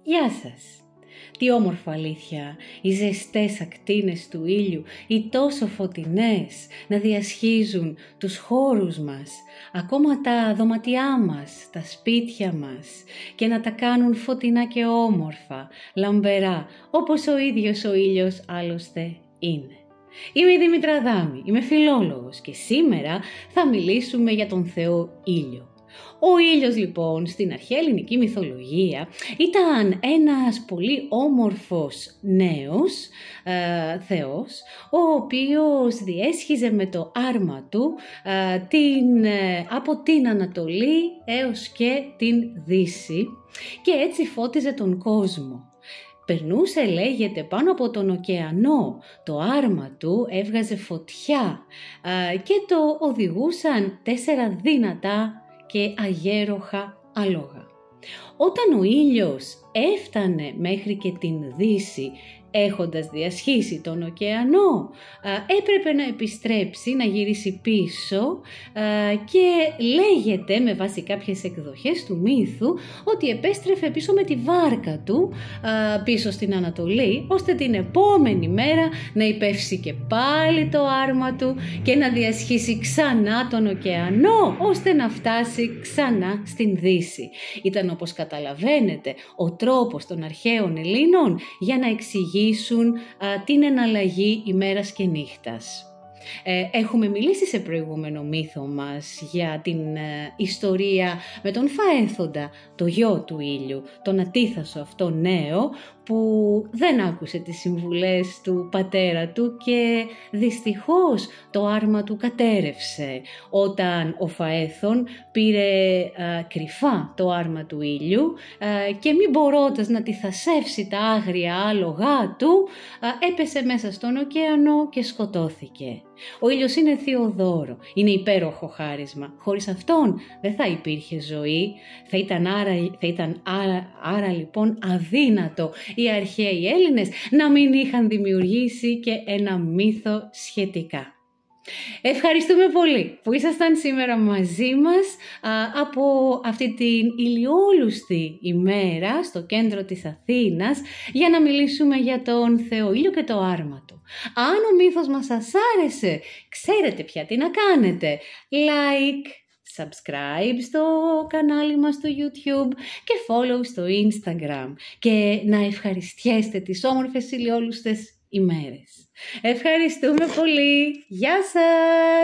Γεια σας! Τι όμορφο αλήθεια, οι ζεστές ακτίνες του ήλιου, οι τόσο φωτεινές, να διασχίζουν τους χώρους μας, ακόμα τα δωματιά μας, τα σπίτια μας και να τα κάνουν φωτεινά και όμορφα, λαμπερά, όπως ο ίδιος ο ήλιος άλλωστε είναι. Είμαι η Δήμητρα Αδάμη, είμαι φιλόλογος και σήμερα θα μιλήσουμε για τον Θεό Ήλιο. Ο ήλιος λοιπόν στην αρχαία ελληνική μυθολογία ήταν ένας πολύ όμορφος νέος θεός, ο οποίος διέσχιζε με το άρμα του από την Ανατολή έως και την Δύση και έτσι φώτιζε τον κόσμο. Περνούσε, λέγεται, πάνω από τον ωκεανό, το άρμα του έβγαζε φωτιά και το οδηγούσαν 4 δυνατά και αγέροχα άλογα. Όταν ο ήλιος έφτανε μέχρι και την Δύση, έχοντας διασχίσει τον ωκεανό, έπρεπε να επιστρέψει, να γυρίσει πίσω και λέγεται με βάση κάποιες εκδοχές του μύθου ότι επέστρεφε πίσω με τη βάρκα του πίσω στην Ανατολή, ώστε την επόμενη μέρα να υπεύσει και πάλι το άρμα του και να διασχίσει ξανά τον ωκεανό, ώστε να φτάσει ξανά στην Δύση. Ήταν, όπως καταλαβαίνετε, ο τρόπος των αρχαίων Ελλήνων για να εξηγήσουν την εναλλαγή ημέρας και νύχτας. Έχουμε μιλήσει σε προηγούμενο μύθο μας για την ιστορία με τον Φαέθοντα, το γιο του ήλιου, τον ατίθασο αυτό νέο που δεν άκουσε τις συμβουλές του πατέρα του και δυστυχώς το άρμα του κατέρευσε όταν ο Φαέθων πήρε κρυφά το άρμα του ήλιου και μη μπορώντας να τιθασεύσει τα άγρια άλογά του έπεσε μέσα στον ωκεανό και σκοτώθηκε. Ο ήλιος είναι θεοδόρο, είναι υπέροχο χάρισμα. Χωρίς αυτόν δεν θα υπήρχε ζωή, θα ήταν άρα λοιπόν αδύνατο οι αρχαίοι Έλληνες να μην είχαν δημιουργήσει και ένα μύθο σχετικά. Ευχαριστούμε πολύ που ήσασταν σήμερα μαζί μας από αυτή την ηλιόλουστη ημέρα στο κέντρο της Αθήνας για να μιλήσουμε για τον Θεό Ήλιο και το άρμα του. Αν ο μύθος μας σας άρεσε, ξέρετε πια τι να κάνετε. Like, subscribe στο κανάλι μας στο YouTube και follow στο Instagram και να ευχαριστιέστε τις όμορφες ηλιόλουστες ημέρες. Ευχαριστούμε πολύ. Γεια σας!